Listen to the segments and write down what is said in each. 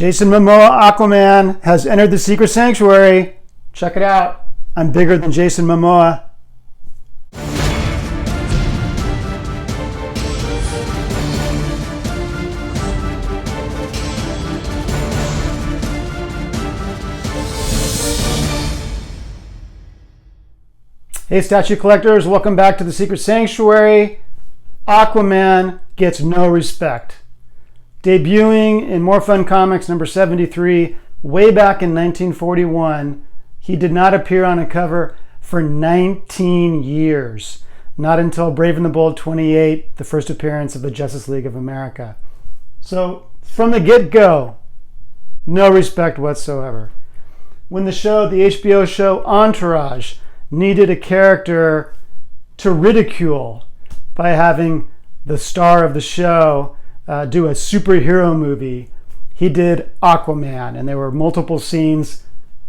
Jason Momoa Aquaman has entered the secret sanctuary. Check it out. I'm bigger than Jason Momoa. Hey statue collectors, welcome back to the secret sanctuary. Aquaman gets no respect. Debuting in More Fun Comics number 73 way back in 1941, he did not appear on a cover for 19 years. Not until Brave and the Bold 28, the first appearance of the Justice League of America. So from the get-go, no respect whatsoever. When the HBO show Entourage needed a character to ridicule by having the star of the show do a superhero movie, he did Aquaman, and there were multiple scenes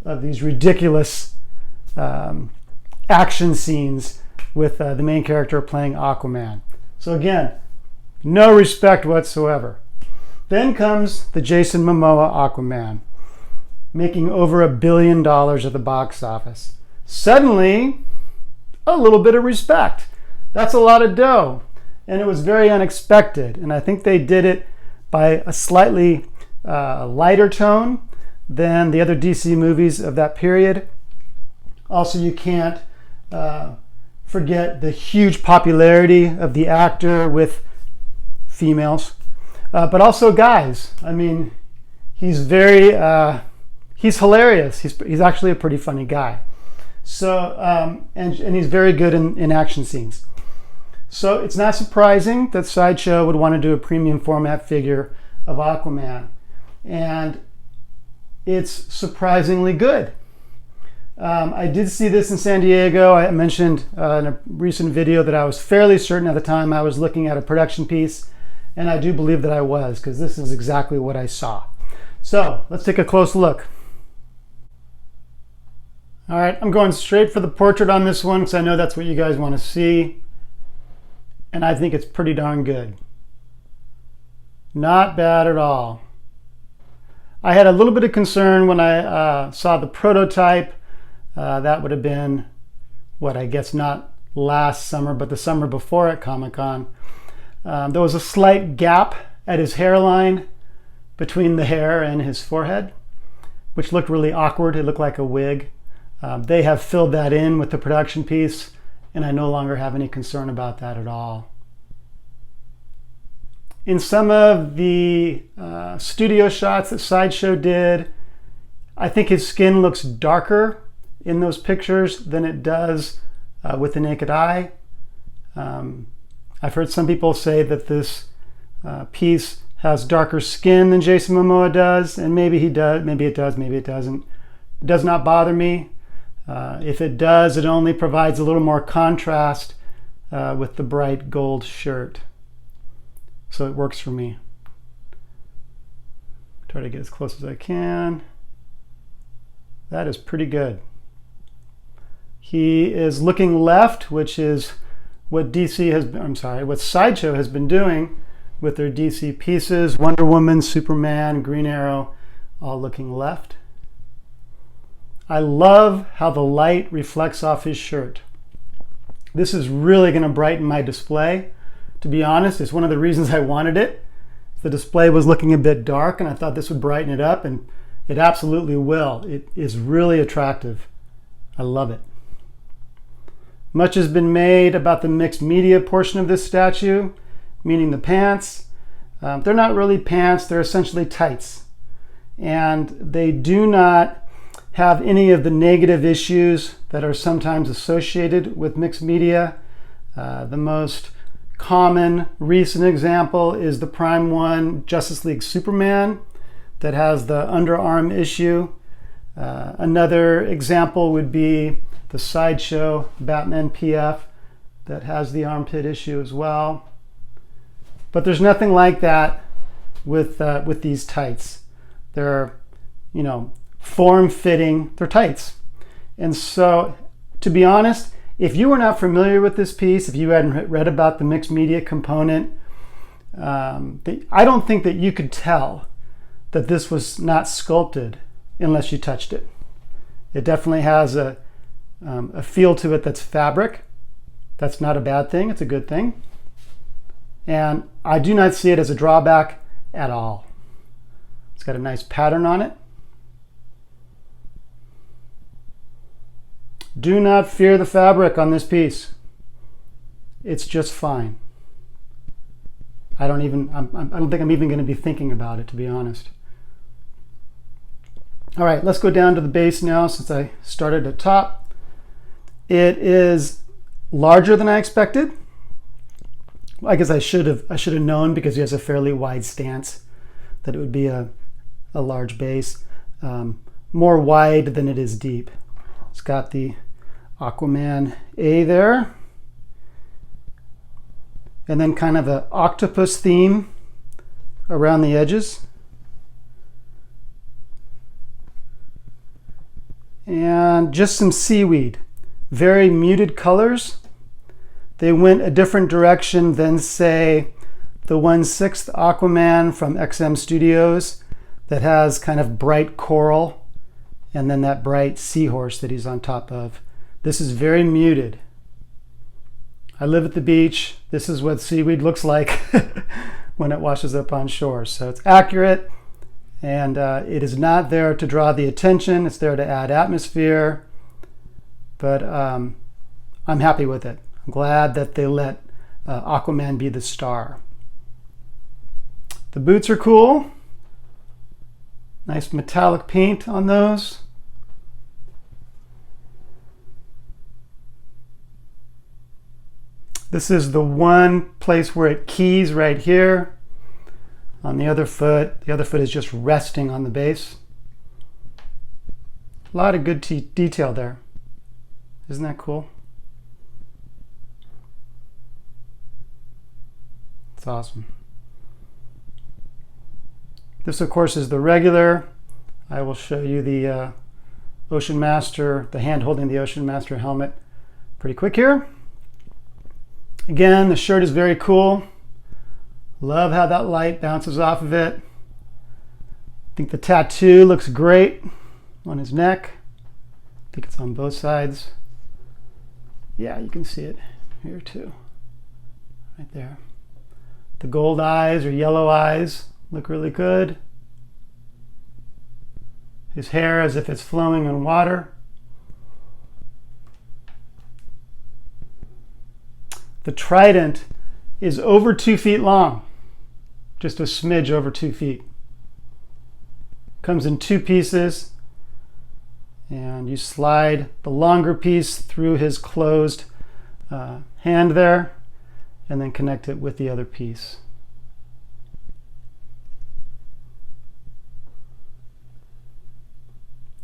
of these ridiculous action scenes with the main character playing Aquaman. So again, no respect whatsoever. Then comes the Jason Momoa Aquaman, making over $1 billion at the box office. Suddenly, a little bit of respect. That's a lot of dough. And it was very unexpected. And I think they did it by a slightly lighter tone than the other DC movies of that period. Also, you can't forget the huge popularity of the actor with females, but also guys. I mean, he's he's hilarious. He's actually a pretty funny guy. So, and he's very good in action scenes. So it's not surprising that Sideshow would want to do a premium format figure of Aquaman. And it's surprisingly good. I did see this in San Diego. I mentioned in a recent video that I was fairly certain at the time I was looking at a production piece. And I do believe that I was, because this is exactly what I saw. So let's take a close look. All right, I'm going straight for the portrait on this one because I know that's what you guys want to see. And I think it's pretty darn good. Not bad at all. I had a little bit of concern when I saw the prototype. That would have been, I guess not last summer, but the summer before at Comic-Con. There was a slight gap at his hairline between the hair and his forehead, which looked really awkward. It looked like a wig. They have filled that in with the production piece, and I no longer have any concern about that at all. In some of the studio shots that Sideshow did, I think his skin looks darker in those pictures than it does with the naked eye. I've heard some people say that this piece has darker skin than Jason Momoa does, and maybe he does, maybe it does, maybe it doesn't. It does not bother me. If it does, it only provides a little more contrast with the bright gold shirt. So it works for me. Try to get as close as I can. That is pretty good. He is looking left, which is what what Sideshow has been doing with their DC pieces. Wonder Woman, Superman, Green Arrow, all looking left. I love how the light reflects off his shirt. This is really going to brighten my display. To be honest, it's one of the reasons I wanted it. The display was looking a bit dark, and I thought this would brighten it up, and it absolutely will. It is really attractive. I love it. Much has been made about the mixed media portion of this statue, meaning the pants. They're not really pants, they're essentially tights. And they do not have any of the negative issues that are sometimes associated with mixed media. The most common recent example is the Prime 1 Justice League Superman that has the underarm issue. Another example would be the Sideshow Batman PF that has the armpit issue as well. But there's nothing like that with these tights. They're, form-fitting, they're tights. And so, to be honest, if you were not familiar with this piece, if you hadn't read about the mixed media component, I don't think that you could tell that this was not sculpted unless you touched it. It definitely has a feel to it that's fabric. That's not a bad thing, it's a good thing. And I do not see it as a drawback at all. It's got a nice pattern on it. Do not fear the fabric on this piece. It's just fine. I don't think I'm even going to be thinking about it, to be honest. All right, let's go down to the base now since I started at top. It is larger than I expected. I guess I should have known, because he has a fairly wide stance, that it would be a large base. More wide than it is deep. It's got the Aquaman A there. And then kind of an octopus theme around the edges. And just some seaweed. Very muted colors. They went a different direction than, say, the 1/6 Aquaman from XM Studios that has kind of bright coral and then that bright seahorse that he's on top of. This is very muted. I live at the beach. This is what seaweed looks like when it washes up on shore. So it's accurate, and it is not there to draw the attention. It's there to add atmosphere, but I'm happy with it. I'm glad that they let Aquaman be the star. The boots are cool. Nice metallic paint on those. This is the one place where it keys right here. On the other foot is just resting on the base. A lot of good detail there. Isn't that cool? It's awesome. This, of course, is the regular. I will show you the Ocean Master, the hand holding the Ocean Master helmet pretty quick here. Again, the shirt is very cool. Love how that light bounces off of it. I think the tattoo looks great on his neck. I think it's on both sides. Yeah, you can see it here too, right there. The gold eyes or yellow eyes look really good. His hair as if it's flowing in water. The trident is over 2 feet long, just a smidge over 2 feet. Comes in 2 pieces, and you slide the longer piece through his closed hand there, and then connect it with the other piece.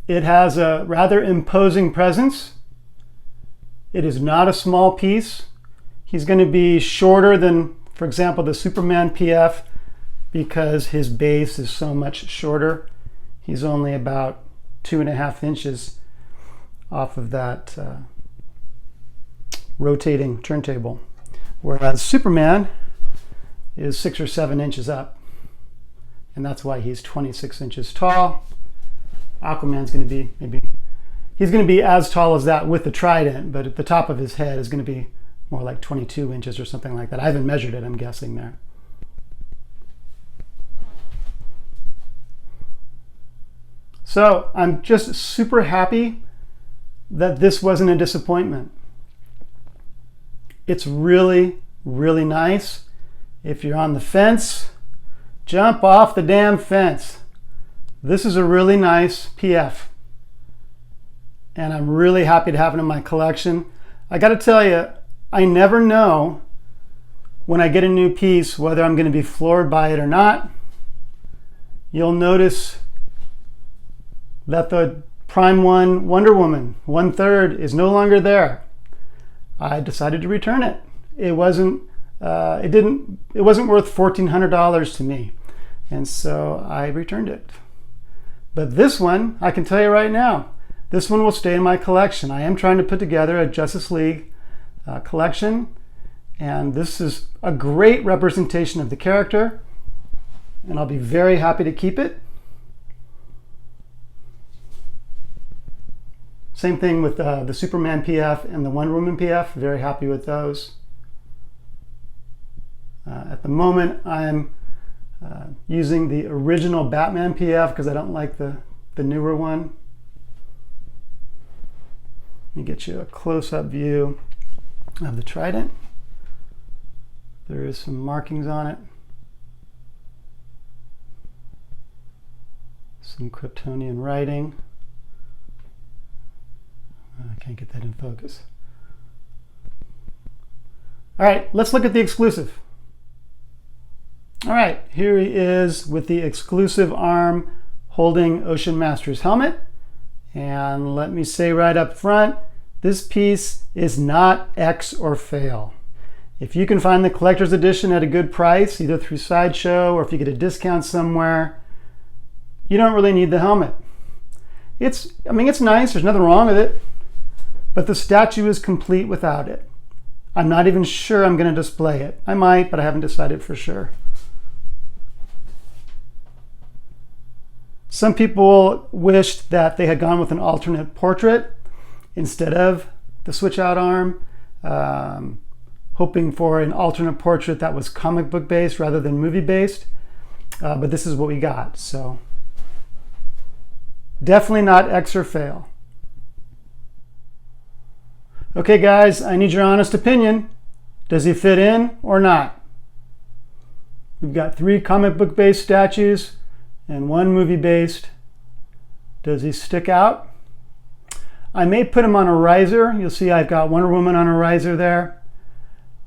It has a rather imposing presence. It is not a small piece. He's going to be shorter than, for example, the Superman PF because his base is so much shorter. He's only about 2.5 inches off of that rotating turntable, whereas Superman is 6 or 7 inches up, and that's why he's 26 inches tall. Aquaman's going to be he's going to be as tall as that with the trident, but at the top of his head is going to be more like 22 inches or something like that. I haven't measured it, I'm guessing there. So I'm just super happy that this wasn't a disappointment. It's really, really nice. If you're on the fence, jump off the damn fence. This is a really nice PF. And I'm really happy to have it in my collection. I got to tell you, I never know when I get a new piece whether I'm going to be floored by it or not. You'll notice that the Prime 1 Wonder Woman 1/3 is no longer there. I decided to return it. It wasn't worth $1,400 to me, and so I returned it. But this one, I can tell you right now, this one will stay in my collection. I am trying to put together a Justice League collection, and this is a great representation of the character, and I'll be very happy to keep it. Same thing with the Superman PF and the Wonder Woman PF. Very happy with those. At the moment, I'm using the original Batman PF because I don't like the newer one. Let me get you a close-up view of the trident. There is some markings on it. Some Kryptonian writing. I can't get that in focus. All right, let's look at the exclusive. All right, here he is with the exclusive arm holding Ocean Master's helmet. And let me say right up front, this piece is not X or fail. If you can find the collector's edition at a good price, either through Sideshow or if you get a discount somewhere, you don't really need the helmet. It's nice, there's nothing wrong with it, but the statue is complete without it. I'm not even sure I'm going to display it. I might, but I haven't decided for sure. Some people wished that they had gone with an alternate portrait instead of the switch out arm, hoping for an alternate portrait that was comic book based rather than movie based, but this is what we got. So definitely not X or fail. Okay guys, I need your honest opinion. Does he fit in or not? We've got 3 comic book based statues and 1 movie based. Does he stick out? I may put him on a riser. You'll see I've got Wonder Woman on a riser there.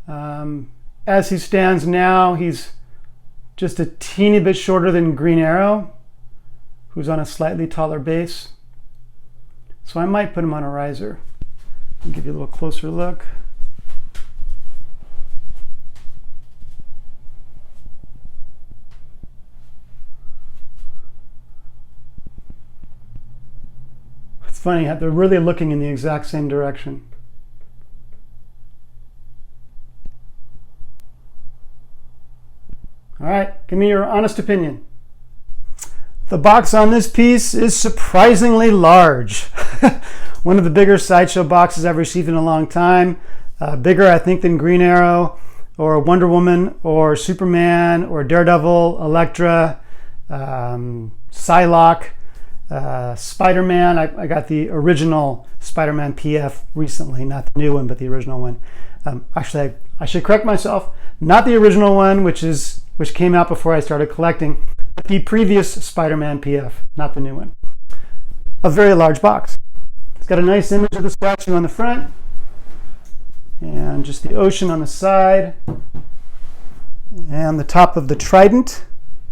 As he stands now, he's just a teeny bit shorter than Green Arrow, who's on a slightly taller base. So I might put him on a riser. I'll give you a little closer look. It's funny, they're really looking in the exact same direction. All right, give me your honest opinion. The box on this piece is surprisingly large. One of the bigger Sideshow boxes I've received in a long time. Bigger, I think, than Green Arrow, or Wonder Woman, or Superman, or Daredevil, Elektra, Psylocke, Spider-Man. I got the original Spider-Man PF recently, not the new one, but the original one. Actually, I should correct myself. Not the original one, which came out before I started collecting, but the previous Spider-Man PF, not the new one. A very large box. It's got a nice image of the statue on the front, and just the ocean on the side, and the top of the trident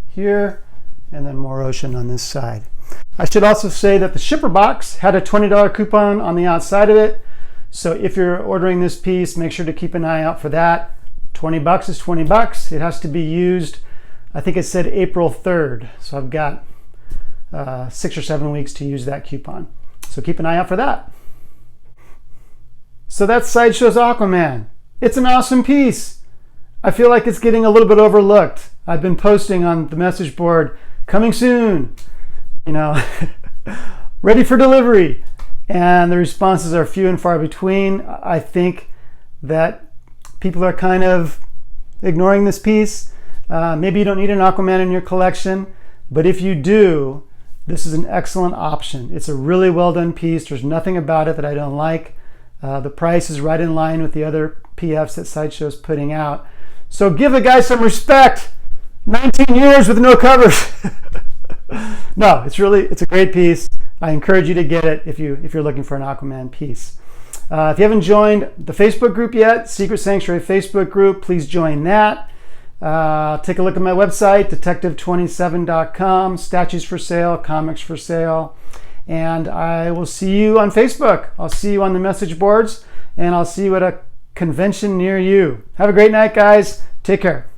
here, and then more ocean on this side. I should also say that the shipper box had a $20 coupon on the outside of it, so if you're ordering this piece, make sure to keep an eye out for that. 20 bucks is 20 bucks. It has to be used, I think it said April 3rd, so I've got 6 or 7 weeks to use that coupon. So keep an eye out for that. So that's Sideshow's Aquaman. It's an awesome piece. I feel like it's getting a little bit overlooked. I've been posting on the message board, coming soon, ready for delivery. And the responses are few and far between. I think that people are kind of ignoring this piece. Maybe you don't need an Aquaman in your collection, but if you do, this is an excellent option. It's a really well done piece. There's nothing about it that I don't like. The price is right in line with the other PFs that Sideshow's putting out. So give the guy some respect. 19 years with no covers. No, it's a great piece. I encourage you to get it if you're looking for an Aquaman piece. If you haven't joined the Facebook group yet, Secret Sanctuary Facebook group, please join that. Take a look at my website, detective27.com, statues for sale, comics for sale, and I will see you on Facebook. I'll see you on the message boards, and I'll see you at a convention near you. Have a great night, guys. Take care.